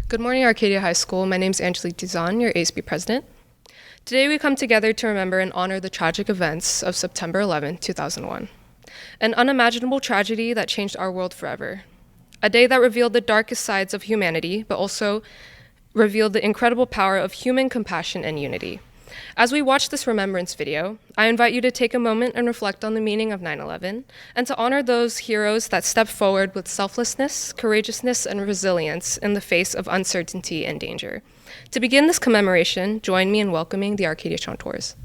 Good morning, Arcadia High School. My name is Angelique Dizon, your ASB president. Today we come together to remember and honor the tragic events of September 11, 2001. An unimaginable tragedy that changed our world forever. A day that revealed the darkest sides of humanity, but also revealed the incredible power of human compassion and unity. As we watch this remembrance video, I invite you to take a moment and reflect on the meaning of 9/11 and to honor those heroes that stepped forward with selflessness, courageousness, and resilience in the face of uncertainty and danger. To begin this commemoration, join me in welcoming the Arcadia Chanteurs.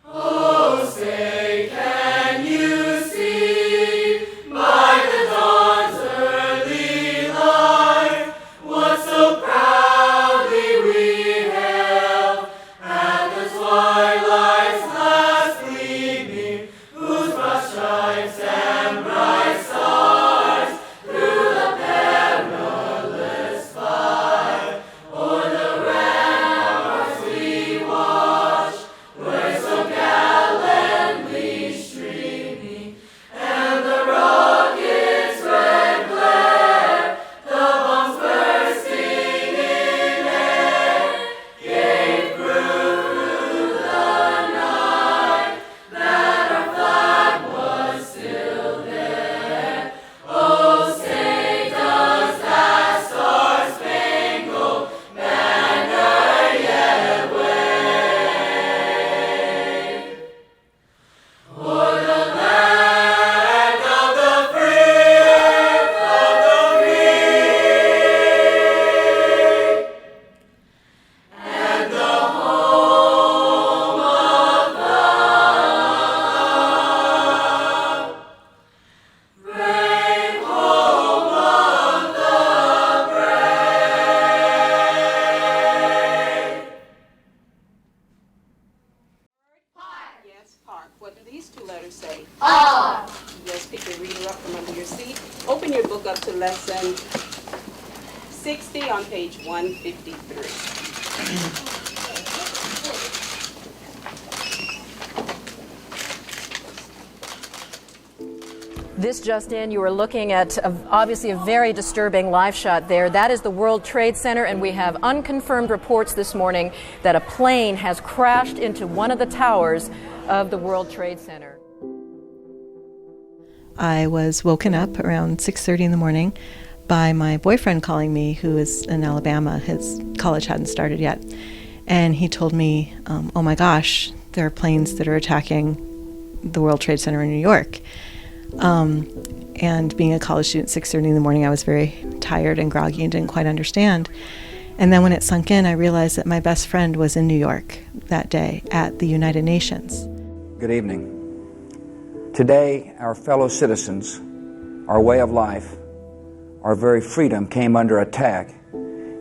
Oh, say can you see by the dawn's early light what so proudly we hailed at the twilight's last gleaming, whose broad stripes and bright stars through the perilous fight o'er the ramparts we watched were so gallantly streaming, and the rocket's red glare, the bombs bursting in air, gave proof through the night that our flag was still there. Oh, say does that star-spangled banner yet wave o'er the land of the free, and the home of love, brave home of the brave. Yes, park. What do these two letters say? R. Yes, pick your reader up from under your seat. Open your book up to lesson 60 on page 153. This just in, you are looking at obviously a very disturbing live shot there. That is the World Trade Center, and we have unconfirmed reports this morning that a plane has crashed into one of the towers of the World Trade Center. I was woken up around 6:30 in the morning by my boyfriend calling me, who is in Alabama. His college hadn't started yet. And he told me, oh my gosh, there are planes that are attacking the World Trade Center in New York. And being a college student, 6:30 in the morning, I was very tired and groggy and didn't quite understand. And then when it sunk in, I realized that my best friend was in New York that day at the United Nations. Good evening. Today, our fellow citizens, our way of life, our very freedom came under attack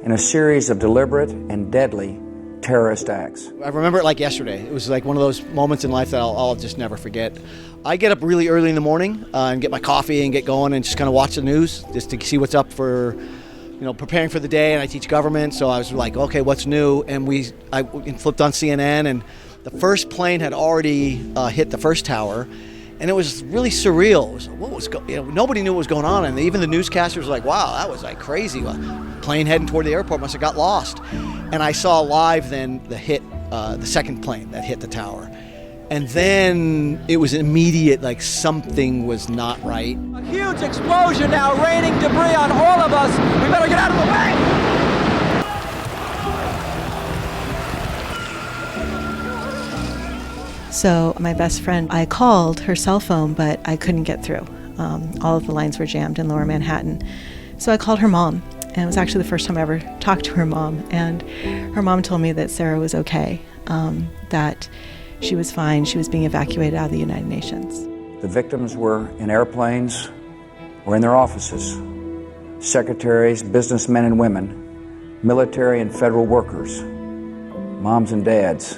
in a series of deliberate and deadly terrorist acts. I remember it like yesterday. It was like one of those moments in life that I'll just never forget. I get up really early in the morning and get my coffee and get going and just kind of watch the news just to see what's up for, preparing for the day. And I teach government, so I was like, okay, what's new? And I flipped on CNN, and the first plane had already hit the first tower. And it was really surreal. It was, what was nobody knew what was going on, and even the newscasters were like, "Wow, that was like crazy. A plane heading toward the airport must have got lost." And I saw live then the second plane that hit the tower, and then it was immediate, like something was not right. A huge explosion now, raining debris on all of us. We better get out of the way. So my best friend, I called her cell phone, but I couldn't get through. All of the lines were jammed in Lower Manhattan. So I called her mom, and it was actually the first time I ever talked to her mom. And her mom told me that Sarah was okay, that she was fine. She was being evacuated out of the United Nations. The victims were in airplanes or in their offices. Secretaries, businessmen and women, military and federal workers, moms and dads,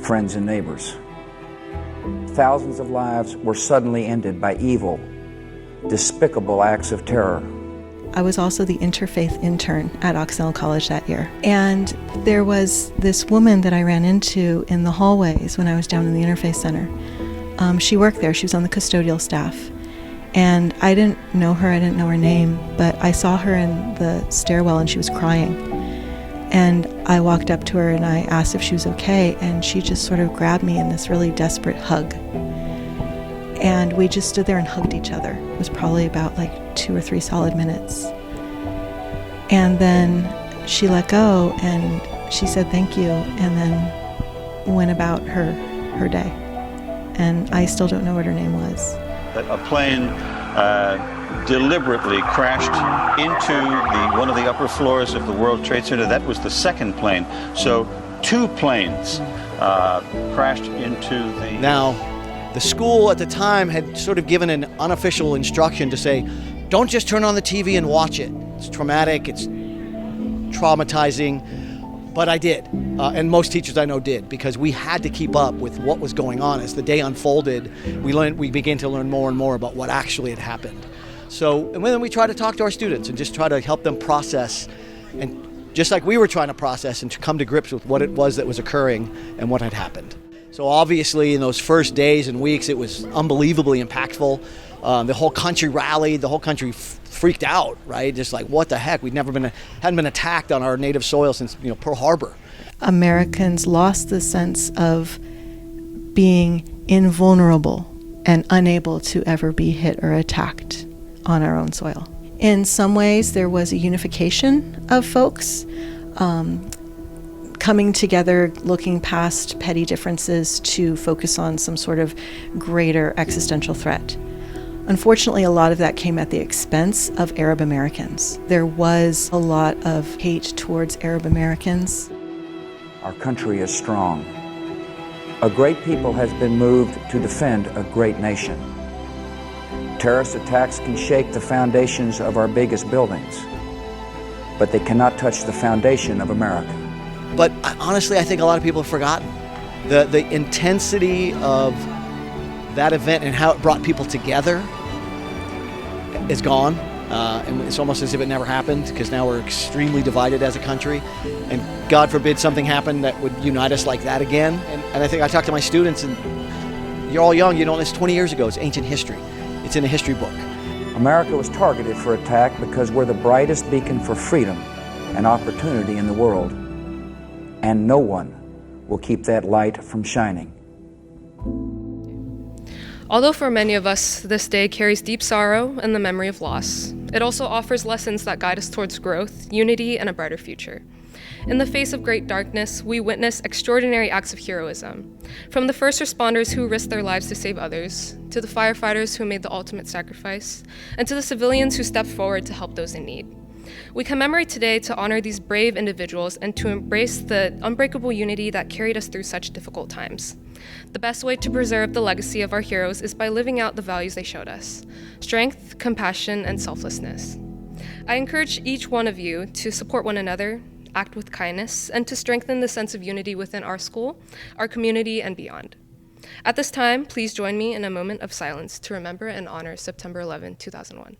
friends and neighbors. Thousands of lives were suddenly ended by evil, despicable acts of terror. I was also the interfaith intern at Occidental College that year. And there was this woman that I ran into in the hallways when I was down in the Interfaith Center. She worked there. She was on the custodial staff. And I didn't know her, I didn't know her name, but I saw her in the stairwell and she was crying. And I walked up to her and I asked if she was okay, and she just sort of grabbed me in this really desperate hug. And we just stood there and hugged each other. It was probably about like 2 or 3 solid minutes. And then she let go and she said thank you, and then went about her day. And I still don't know what her name was. A plane deliberately crashed into one of the upper floors of the World Trade Center. That was the second plane. So 2 planes crashed into the... Now, the school at the time had sort of given an unofficial instruction to say, don't just turn on the TV and watch it. It's traumatic, it's traumatizing. But I did, and most teachers I know did, because we had to keep up with what was going on. As the day unfolded, we began to learn more and more about what actually had happened. So, and then we try to talk to our students and just try to help them process, and just like we were trying to process and to come to grips with what it was that was occurring and what had happened. So obviously in those first days and weeks, it was unbelievably impactful. The whole country rallied, the whole country freaked out, right? Just like, what the heck? Hadn't been attacked on our native soil since, Pearl Harbor. Americans lost the sense of being invulnerable and unable to ever be hit or attacked on our own soil. In some ways, there was a unification of folks, coming together, looking past petty differences to focus on some sort of greater existential threat. Unfortunately, a lot of that came at the expense of Arab Americans. There was a lot of hate towards Arab Americans. Our country is strong. A great people has been moved to defend a great nation. Terrorist attacks can shake the foundations of our biggest buildings, but they cannot touch the foundation of America. But honestly, I think a lot of people have forgotten the intensity of that event and how it brought people together is gone. And it's almost as if it never happened, because now we're extremely divided as a country. And God forbid something happened that would unite us like that again. And I think I talk to my students, and you're all young, it's 20 years ago. It's ancient history. It's in a history book. America was targeted for attack because we're the brightest beacon for freedom and opportunity in the world. And no one will keep that light from shining. Although for many of us, this day carries deep sorrow and the memory of loss, it also offers lessons that guide us towards growth, unity, and a brighter future. In the face of great darkness, we witness extraordinary acts of heroism, from the first responders who risked their lives to save others, to the firefighters who made the ultimate sacrifice, and to the civilians who stepped forward to help those in need. We commemorate today to honor these brave individuals and to embrace the unbreakable unity that carried us through such difficult times. The best way to preserve the legacy of our heroes is by living out the values they showed us: strength, compassion, and selflessness. I encourage each one of you to support one another, act with kindness, and to strengthen the sense of unity within our school, our community, and beyond. At this time, please join me in a moment of silence to remember and honor September 11, 2001.